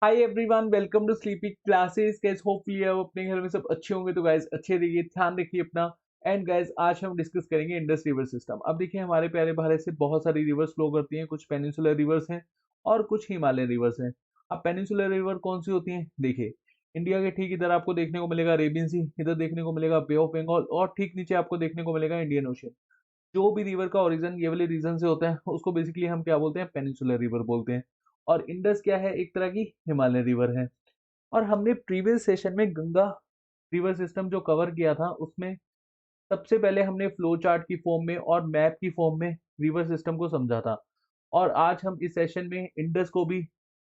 Hi everyone, welcome to Sleepy Classes. Guys hopefully आप अपने घर में सब अच्छे होंगे। तो गाइस अच्छे रहिए, ध्यान रखिए अपना। एंड गाइस आज हम डिस्कस करेंगे इंडस रिवर सिस्टम। अब देखिए हमारे प्यारे भारत से बहुत सारी रिवर्स फ्लो करती हैं। कुछ पेनिनसुलर रिवर्स हैं और कुछ हिमालयन रिवर्स हैं। अब पेनिनसुलर रिवर कौन सी होती हैं? देखिए इंडिया के ठीक इधर आपको देखने को मिलेगा अरेबियन सी, इधर देखने को मिलेगा बे ऑफ बंगाल और ठीक नीचे आपको देखने को मिलेगा इंडियन ओशन। जो भी रिवर का ओरिजिन ये वाले रीजन से होता है उसको बेसिकली हम क्या बोलते हैं? पेनिनसुलर रिवर बोलते हैं। और इंडस क्या है? एक तरह की हिमालयन रिवर है। और हमने प्रीवियस सेशन में गंगा रिवर सिस्टम जो कवर किया था उसमें सबसे पहले हमने फ्लो चार्ट की फॉर्म में और मैप की फॉर्म में रिवर सिस्टम को समझा था। और आज हम इस सेशन में इंडस को भी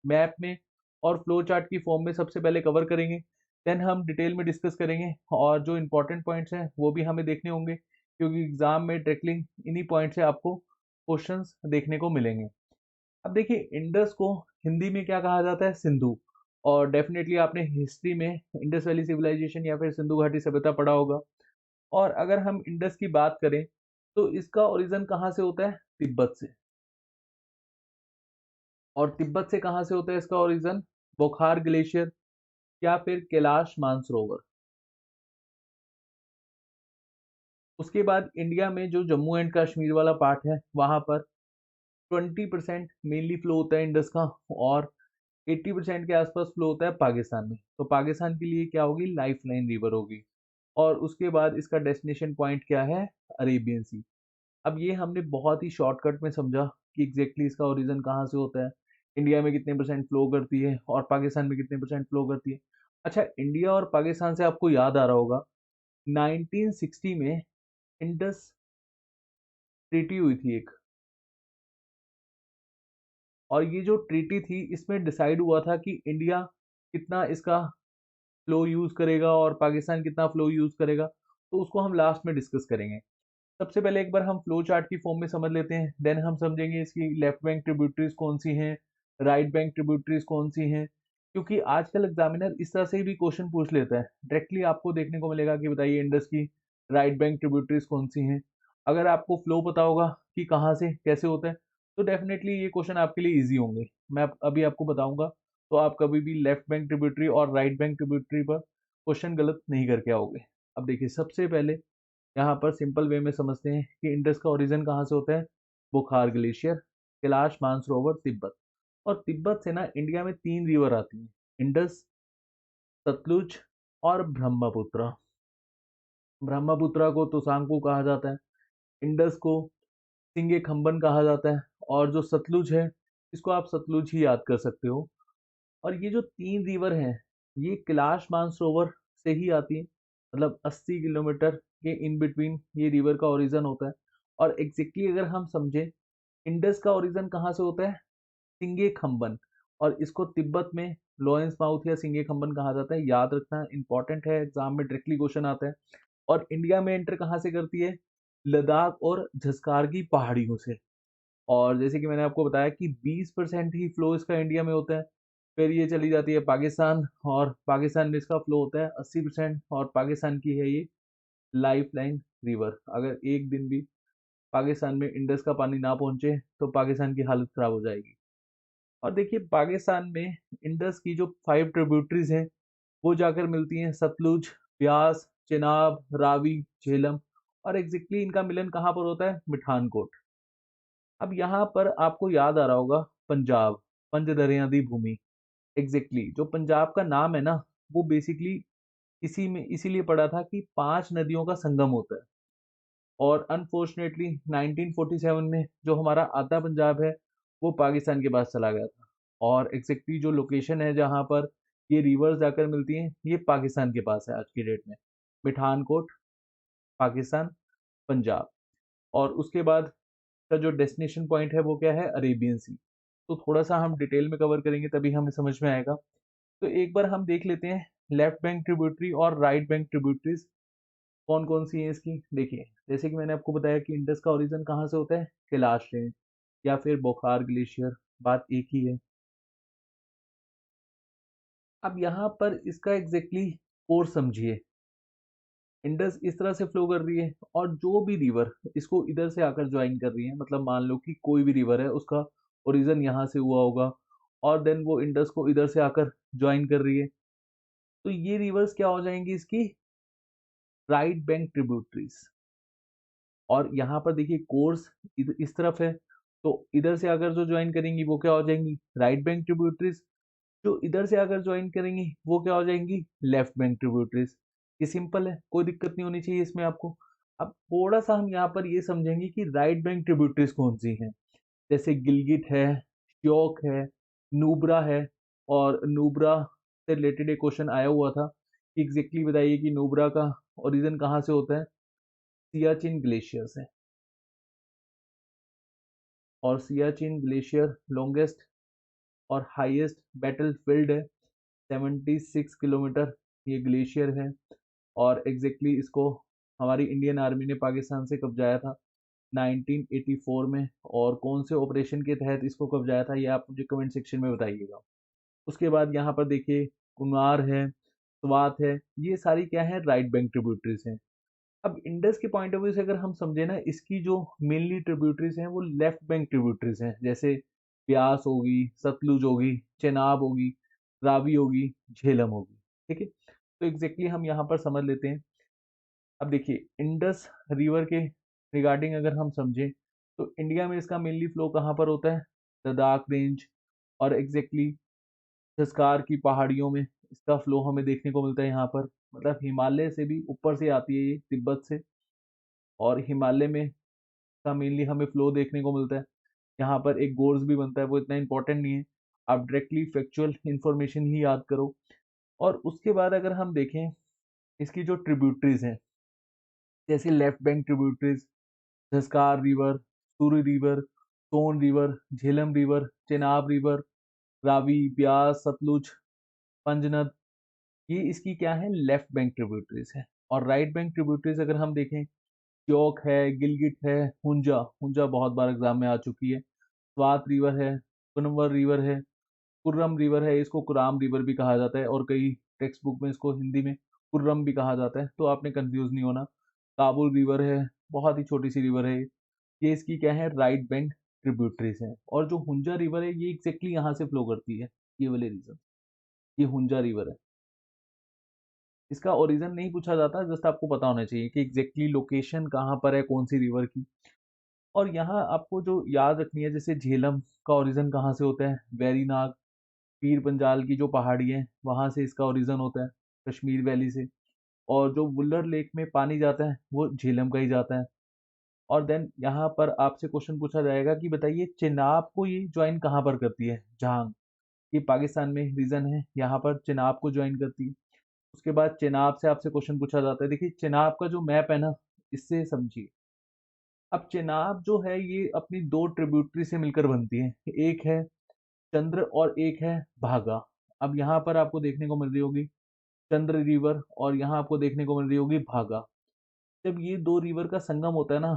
मैप में और फ्लो चार्ट की फॉर्म में सबसे पहले कवर करेंगे। देन हम डिटेल में डिस्कस करेंगे और जो इंपॉर्टेंट पॉइंट्स हैं वो भी हमें देखने होंगे, क्योंकि एग्जाम में डायरेक्टली इन्हीं पॉइंट से आपको क्वेश्चंस देखने को मिलेंगे। अब देखिए इंडस को हिंदी में क्या कहा जाता है? सिंधु। और डेफिनेटली आपने हिस्ट्री में इंडस वैली सिविलाइजेशन या फिर सिंधु घाटी सभ्यता पढ़ा होगा। और अगर हम इंडस की बात करें तो इसका ओरिजिन कहाँ से होता है? तिब्बत से। और तिब्बत से कहाँ से होता है इसका ओरिजिन? बोखार ग्लेशियर या फिर कैलाश मानसरोवर। उसके बाद इंडिया में जो जम्मू एंड कश्मीर वाला पार्ट है वहां पर 20% मेनली फ्लो होता है इंडस का, और 80% के आसपास फ्लो होता है पाकिस्तान में। तो पाकिस्तान के लिए क्या होगी? लाइफ लाइन रिवर होगी। और उसके बाद इसका डेस्टिनेशन पॉइंट क्या है? अरेबियन सी। अब ये हमने बहुत ही शॉर्टकट में समझा कि एग्जैक्टली इसका ओरिजिन कहाँ से होता है, इंडिया में कितने परसेंट फ्लो करती है और पाकिस्तान में कितने परसेंट फ्लो करती है। अच्छा, इंडिया और पाकिस्तान से आपको याद आ रहा होगा 1960 में इंडस ट्रीटी हुई थी एक। और ये जो ट्रीटी थी इसमें डिसाइड हुआ था कि इंडिया कितना इसका फ्लो यूज करेगा और पाकिस्तान कितना फ्लो यूज करेगा। तो उसको हम लास्ट में डिस्कस करेंगे। सबसे पहले एक बार हम फ्लो चार्ट की फॉर्म में समझ लेते हैं, देन हम समझेंगे इसकी लेफ्ट बैंक ट्रिब्यूटरीज कौन सी हैं, राइट बैंक ट्रिब्यूटरीज कौन सी हैं। क्योंकि आजकल एग्जामिनर इस तरह से भी क्वेश्चन पूछ लेता है, डायरेक्टली आपको देखने को मिलेगा कि बताइए इंडस की राइट बैंक ट्रिब्यूटरीज कौन सी हैं। अगर आपको फ्लो पता होगा कि कहाँ से कैसे होता है तो डेफिनेटली ये क्वेश्चन आपके लिए ईजी होंगे। मैं अभी आपको बताऊंगा, तो आप कभी भी लेफ्ट बैंक ट्रिब्यूटरी और राइट बैंक ट्रिब्यूटरी पर क्वेश्चन गलत नहीं करके आओगे। अब देखिए सबसे पहले यहाँ पर सिंपल वे में समझते हैं कि इंडस का ओरिजिन कहाँ से होता है? बुखार ग्लेशियर, कैलाश मानसरोवर, तिब्बत। और तिब्बत से ना इंडिया में 3 रिवर आती हैं, इंडस, सतलुज और ब्रह्मपुत्र। ब्रह्मपुत्र को तुसांगपू कहा जाता है, इंडस को सिंगे खंबन कहा जाता है, और जो सतलुज है इसको आप सतलुज ही याद कर सकते हो। और ये जो 3 रिवर हैं ये कैलाश मानसरोवर से ही आती है, मतलब 80 किलोमीटर के इन बिटवीन ये रिवर का ओरिजिन होता है। और एग्जैक्टली अगर हम समझें इंडस का ओरिजिन कहाँ से होता है? सिंगे खंबन। और इसको तिब्बत में लॉरेंस माउथ या सिंगे खंबन कहा जाता है। याद रखना इंपॉर्टेंट है, एग्जाम में डायरेक्टली क्वेश्चन आता है। और इंडिया में एंटर कहाँ से करती है? लद्दाख और झस्कार की पहाड़ियों से। और जैसे कि मैंने आपको बताया कि 20% ही फ्लो इसका इंडिया में होता है। फिर ये चली जाती है पाकिस्तान, और पाकिस्तान में इसका फ्लो होता है 80%। और पाकिस्तान की है ये लाइफ लाइन रिवर। अगर एक दिन भी पाकिस्तान में इंडस का पानी ना पहुंचे तो पाकिस्तान की हालत खराब हो जाएगी। और देखिए पाकिस्तान में इंडस की जो 5 ट्रिब्यूटरीज हैं वो जाकर मिलती हैं सतलुज, ब्यास, चेनाब, रावी, झेलम। और एग्जैक्टली इनका मिलन कहाँ पर होता है? मिठानकोट। अब यहाँ पर आपको याद आ रहा होगा पंजाब, पंज दरिया दी भूमि। एग्जैक्टली जो पंजाब का नाम है ना वो बेसिकली इसी में इसीलिए पड़ा था कि 5 नदियों का संगम होता है। और अनफॉर्चुनेटली 1947 में जो हमारा आधा पंजाब है वो पाकिस्तान के पास चला गया था। और एग्जैक्टली जो लोकेशन है जहाँ पर ये रिवर्स जाकर मिलती हैं ये पाकिस्तान के पास है आज की डेट में। मिठानकोट, पाकिस्तान, पंजाब। और उसके बाद का जो डेस्टिनेशन पॉइंट है वो क्या है? अरेबियन सी। तो थोड़ा सा हम डिटेल में कवर करेंगे तभी हमें समझ में आएगा। तो एक बार हम देख लेते हैं लेफ्ट बैंक ट्रिब्यूटरी और राइट बैंक ट्रिब्यूटरीज कौन कौन सी हैं इसकी। देखिए जैसे कि मैंने आपको बताया कि इंडस का ओरिजिन कहाँ से होता है? कैलाश रेंज या फिर बोखार ग्लेशियर, बात एक ही है। अब यहाँ पर इसका एग्जैक्टली कोर्स समझिए। इंडस इस तरह से फ्लो कर रही है और जो भी रिवर इसको इधर से आकर ज्वाइन कर रही है, मतलब मान लो कि कोई भी रिवर है उसका ओरिजिन यहाँ से हुआ होगा और देन वो इंडस को इधर से आकर ज्वाइन कर रही है। तो ये रिवर्स क्या हो जाएंगी इसकी, राइट बैंक ट्रिब्यूटरीज। और यहाँ पर देखिए कोर्स इस तरफ है, तो इधर से आकर जो ज्वाइन करेंगी वो क्या हो जाएंगी, राइट बैंक ट्रिब्यूटरीज। जो इधर से आकर ज्वाइन करेंगी वो क्या हो जाएंगी, लेफ्ट बैंक ट्रिब्यूटरीज। ये सिंपल है, कोई दिक्कत नहीं होनी चाहिए इसमें आपको। अब थोड़ा सा हम यहाँ पर ये समझेंगे कि राइट बैंक ट्रिब्यूटरीज कौन सी हैं। जैसे गिलगिट है, श्योक है, नुब्रा है। और नुब्रा से रिलेटेड एक क्वेश्चन आया हुआ था कि एग्जैक्टली बताइए कि नुब्रा का ओरिजिन कहाँ से होता है। सियाचिन ग्लेशियर से। और सियाचिन ग्लेशियर लॉन्गेस्ट और हाईएस्ट बैटल फील्ड है, 76 किलोमीटर ये ग्लेशियर है। और एग्जैक्टली इसको हमारी इंडियन आर्मी ने पाकिस्तान से कब्जाया था 1984 में। और कौन से ऑपरेशन के तहत इसको कब्जाया था ये आप मुझे कमेंट सेक्शन में बताइएगा। उसके बाद यहाँ पर देखिए कुनार है, स्वात है, ये सारी क्या है, राइट बैंक ट्रिब्यूटरीज हैं। अब इंडस के पॉइंट ऑफ व्यू से अगर हम समझे ना, इसकी जो मेनली ट्रिब्यूटरीज हैं वो लेफ्ट बैंक ट्रिब्यूटरीज हैं। जैसे ब्यास होगी, सतलुज होगी, चेनाब होगी, रावी होगी, झेलम होगी। ठीक है, तो एग्जैक्टली हम यहाँ पर समझ लेते हैं। अब देखिए इंडस रिवर के रिगार्डिंग अगर हम समझें तो इंडिया में इसका मेनली फ्लो कहाँ पर होता है, लद्दाख रेंज और एग्जैक्टली खसकार की पहाड़ियों में इसका फ्लो हमें देखने को मिलता है यहाँ पर। मतलब हिमालय से भी ऊपर से आती है ये, तिब्बत से। और हिमालय में का मेनली हमें फ्लो देखने को मिलता है। यहाँ पर एक गोर्स भी बनता है, वो इतना इंपॉर्टेंट नहीं है, आप डायरेक्टली फैक्चुअल इंफॉर्मेशन ही याद करो। और उसके बाद अगर हम देखें इसकी जो ट्रिब्यूटरीज हैं, जैसे left bank tributaries, Zanskar river, Suru river, Son river, Jhelum river, Chenab river, Ravi, Beas, Sutlej, Panjnad, ये इसकी क्या है, लेफ्ट बैंक ट्रिब्यूटरीज है। और राइट बैंक ट्रिब्यूटरीज अगर हम देखें, श्योक है, गिलगिट है, हुंजा, हुंजा बहुत बार एग्जाम में आ चुकी है, स्वात रिवर है, कुनवर रिवर है, कुर्रम रिवर है, इसको कुराम रिवर भी कहा जाता है, और कई टेक्स्ट बुक में इसको हिंदी में कुर्रम भी कहा जाता है, तो आपने कंफ्यूज नहीं होना। काबुल रिवर है, बहुत ही छोटी सी रिवर है ये इसकी क्या है, राइट बैंक ट्रिब्यूटरीज है। और जो हुंजा रिवर है ये एग्जैक्टली यहाँ से फ्लो करती है, ये वाले रीजन, ये हुंजा रिवर है। इसका ओरिजिन नहीं पूछा जाता, जस्ट आपको पता होना चाहिए कि एग्जैक्टली लोकेशन कहाँ पर है कौन सी रिवर की। और यहाँ आपको जो याद रखनी है, जैसे झेलम का ओरिजिन कहाँ से होता है, वेरीनाग, पीर पंजाल की जो पहाड़ी है वहाँ से इसका ओरिजिन होता है, कश्मीर वैली से। और जो वुलर लेक में पानी जाता है वो झेलम का ही जाता है। और देन यहाँ पर आपसे क्वेश्चन पूछा जाएगा कि बताइए चेनाब को ये ज्वाइन कहाँ पर करती है, जहांग, ये पाकिस्तान में रीजन है, यहाँ पर चेनाब को ज्वाइन करती है। उसके बाद चेनाब से आपसे क्वेश्चन पूछा जाता है, देखिए चेनाब का जो मैप है ना, इससे समझिए। अब चेनाब जो है ये अपनी दो ट्रिब्यूटरी से मिलकर बनती है, एक है चंद्र और एक है भागा। अब यहाँ पर आपको देखने को मिल रही होगी चंद्र रिवर, और यहाँ आपको देखने को मिल रही होगी भागा। जब ये दो रिवर का संगम होता है ना,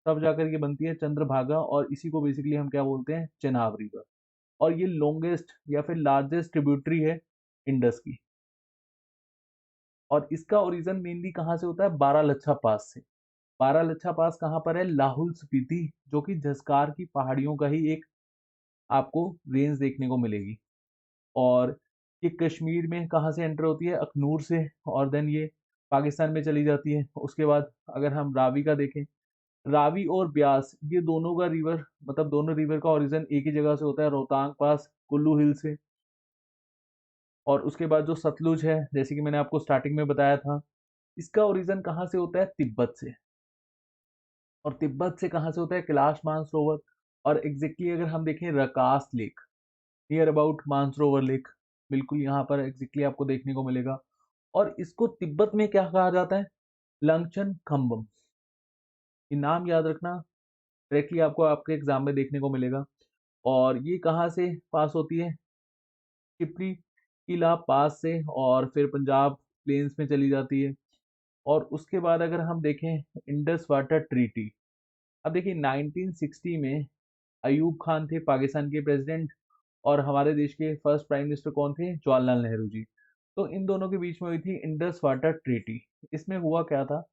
तब जाकर ये बनती है चंद्रभागा, और इसी को बेसिकली हम क्या बोलते हैं, चेनाब रिवर। और ये लॉन्गेस्ट या फिर लार्जेस्ट ट्रिब्यूटरी है इंडस की। और इसका ओरिजिन मेनली कहाँ से होता है, बारालच्छा पास से। बारालच्छा पास कहाँ पर है, लाहौल स्पीति, जो कि झस्कार की पहाड़ियों का ही एक आपको रेंज देखने को मिलेगी। और ये कश्मीर में कहाँ से एंटर होती है, अखनूर से, और देन ये पाकिस्तान में चली जाती है। उसके बाद अगर हम रावी का देखें, रावी और ब्यास ये दोनों का रिवर, मतलब दोनों रिवर का ओरिजिन एक ही जगह से होता है, रोहतांग पास, कुल्लू हिल से। और उसके बाद जो सतलुज है, जैसे कि मैंने आपको स्टार्टिंग में बताया था, इसका ओरिजिन कहाँ से होता है, तिब्बत से। और तिब्बत से कहाँ से होता है, कैलाश मानसरोवर। और एग्जैक्टली अगर हम देखें Rakas lake, near about Mansarovar lake, बिल्कुल यहाँ पर एग्जैक्टली आपको देखने को मिलेगा। और इसको तिब्बत में क्या कहा जाता है, लंगचन खम्बम। ये नाम याद रखना, डायरेक्टली आपको आपके एग्जाम में देखने को मिलेगा। और ये कहाँ से पास होती है, टिपरी किला पास से, और फिर पंजाब प्लेन्स में चली जाती है। और उसके बाद अगर हम देखें इंडस वाटर ट्रीटी, अब देखिए 1960 में अयूब खान थे पाकिस्तान के प्रेसिडेंट, और हमारे देश के फर्स्ट प्राइम मिनिस्टर कौन थे, जवाहरलाल नेहरू जी। तो इन दोनों के बीच में हुई थी इंडस वाटर ट्रीटी। इसमें हुआ क्या था,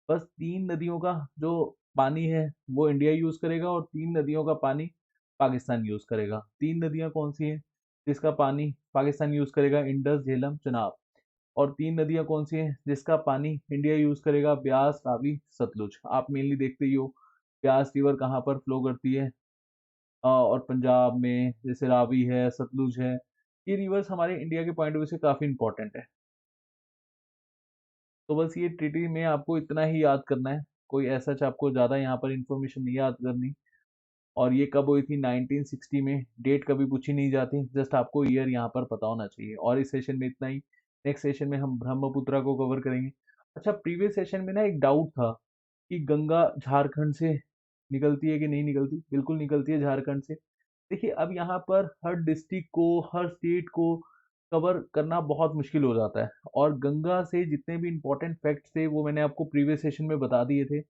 बस तीन नदियों का जो पानी है वो इंडिया यूज करेगा, और तीन नदियों का पानी पाकिस्तान यूज करेगा। तीन नदियां कौन सी हैं, जिसका पानी पाकिस्तान यूज करेगा? इंडस, झेलम, चनाब। और 3 नदियां कौन सी हैं जिसका पानी इंडिया यूज करेगा? ब्यास, रावी, सतलुज। आप मेनली देखते ही हो ब्यास रिवर कहाँ पर फ्लो करती है, और पंजाब में जैसे रावी है, सतलुज है। ये रिवर्स हमारे इंडिया के पॉइंट ऑफ व्यू से काफी इंपॉर्टेंट है। तो बस ये ट्रिटी में आपको इतना ही याद करना है, कोई ऐसा आपको ज्यादा यहाँ पर इंफॉर्मेशन नहीं याद करनी। और ये कब हुई थी? 1960 में। डेट कभी पूछी नहीं जाती, जस्ट आपको ईयर यहाँ पर पता होना चाहिए। और इस सेशन में इतना ही। नेक्स्ट सेशन में हम ब्रह्मपुत्रा को कवर करेंगे। अच्छा, प्रीवियस सेशन में ना एक डाउट था कि गंगा झारखंड से निकलती है कि नहीं निकलती। बिल्कुल निकलती है झारखंड से। देखिए, अब यहाँ पर हर डिस्ट्रिक्ट को, हर स्टेट को कवर करना बहुत मुश्किल हो जाता है। और गंगा से जितने भी इंपॉर्टेंट फैक्ट्स थे वो मैंने आपको प्रीवियस सेशन में बता दिए थे।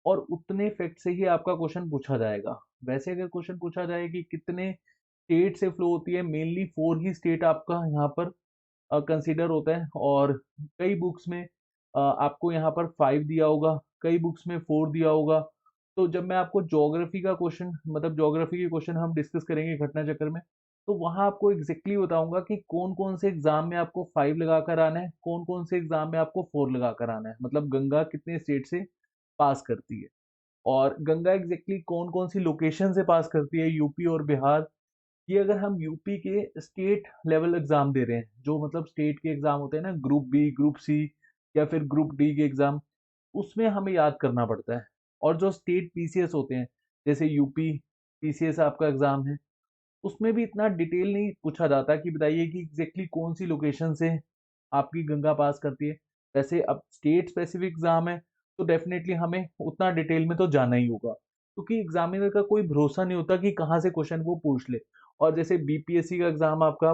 और उतने फैक्ट से ही आपका क्वेश्चन पूछा जाएगा। वैसे अगर क्वेश्चन पूछा जाए कि कितने स्टेट से फ्लो होती है, मेनली 4 ही स्टेट आपका यहाँ पर कंसीडर होता है। और कई बुक्स में आपको यहाँ पर 5 दिया होगा, कई बुक्स में 4 दिया होगा। तो जब मैं आपको ज्योग्राफी का क्वेश्चन, मतलब ज्योग्राफी के क्वेश्चन हम डिस्कस करेंगे घटना चक्र में, तो वहां आपको एग्जैक्टली बताऊंगा कि कौन कौन से एग्जाम में आपको 5 लगाकर आना है, कौन कौन से एग्जाम में आपको 4 लगाकर आना है। मतलब गंगा कितने स्टेट से पास करती है, और गंगा एग्जैक्टली कौन कौन सी लोकेशन से पास करती है, यूपी और बिहार। ये अगर हम यूपी के स्टेट लेवल एग्जाम दे रहे हैं, जो मतलब स्टेट के एग्जाम होते हैं ना, ग्रुप बी, ग्रुप सी, या फिर ग्रुप डी के एग्जाम, उसमें हमें याद करना पड़ता है। और जो स्टेट पीसीएस होते हैं, जैसे यूपी पीसीएस आपका एग्जाम है, उसमें भी इतना डिटेल नहीं पूछा जाता कि बताइए कि एग्जैक्टली कौन सी लोकेशन से आपकी गंगा पास करती है। वैसे अब स्टेट स्पेसिफिक एग्जाम है, तो डेफिनेटली हमें उतना डिटेल में तो जाना ही होगा, क्योंकि एग्जामिनर का कोई भरोसा नहीं होता कि कहाँ से क्वेश्चन वो पूछ ले। और जैसे बीपीएससी का एग्जाम आपका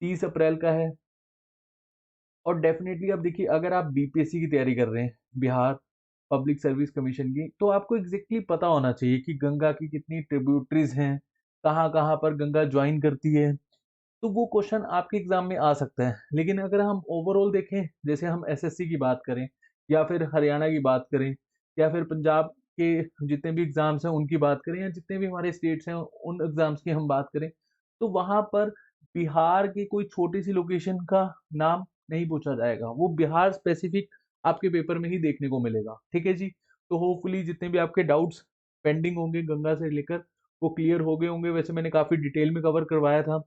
30 अप्रैल का है। और डेफिनेटली अब देखिए, अगर आप बीपीएससी की तैयारी कर रहे हैं, बिहार पब्लिक सर्विस कमीशन की, तो आपको एग्जैक्टली पता होना चाहिए कि गंगा की कितनी ट्रिब्यूटरीज हैं, कहाँ कहाँ पर गंगा ज्वाइन करती है। तो वो क्वेश्चन आपके एग्जाम में आ सकता है। लेकिन अगर हम ओवरऑल देखें, जैसे हम एसएससी की बात करें, या फिर हरियाणा की बात करें, या फिर पंजाब के जितने भी एग्जाम्स हैं उनकी बात करें, या जितने भी हमारे स्टेट्स हैं उन एग्जाम्स की हम बात करें, तो वहां पर बिहार की कोई छोटी सी लोकेशन का नाम नहीं पूछा जाएगा। वो बिहार स्पेसिफिक आपके पेपर में ही देखने को मिलेगा। ठीक है जी। तो होपफुली जितने भी आपके डाउट्स पेंडिंग होंगे गंगा से लेकर, वो क्लियर हो गए होंगे। वैसे मैंने काफी डिटेल में कवर करवाया था।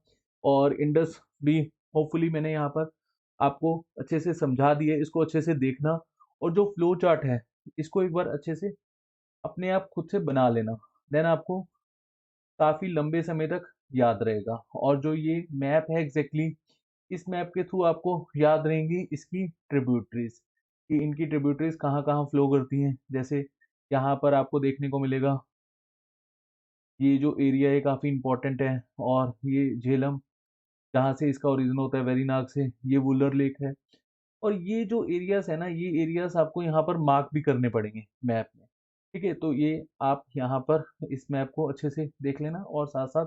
और इंडस भी होपफुली मैंने यहाँ पर आपको अच्छे से समझा दिए। इसको अच्छे से देखना, और जो फ्लो चार्ट है इसको एक बार अच्छे से अपने आप खुद से बना लेना। देन आपको काफी लंबे समय तक याद रहेगा। और जो ये मैप है एग्जैक्टली, इस मैप के थ्रू आपको याद रहेंगी इसकी ट्रिब्यूटरीज, कि इनकी ट्रिब्यूटरीज कहाँ कहाँ फ्लो करती हैं। जैसे यहाँ पर आपको देखने को मिलेगा, ये जो एरिया है काफी इंपॉर्टेंट है। और ये झेलम, जहाँ से इसका ओरिजिन होता है, वेरीनाग से, ये वुलर लेक है। और ये जो एरियाज है ना, ये एरियाज आपको यहाँ पर मार्क भी करने पड़ेंगे मैप में। ठीक है, तो ये आप यहाँ पर इस मैप को अच्छे से देख लेना, और साथ साथ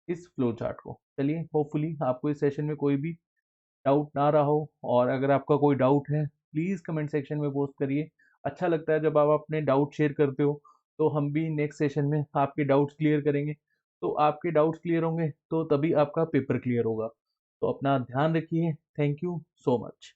इस फ्लो चार्ट को। चलिए, होपफुली आपको इस सेशन में कोई भी डाउट ना रहा हो। और अगर आपका कोई डाउट है, प्लीज़ कमेंट सेक्शन में पोस्ट करिए। अच्छा लगता है जब आप अपने डाउट शेयर करते हो। तो हम भी नेक्स्ट सेशन में आपके डाउट्स क्लियर करेंगे। तो आपके डाउट्स क्लियर होंगे तो तभी आपका पेपर क्लियर होगा। तो अपना ध्यान रखिए। Thank you so much.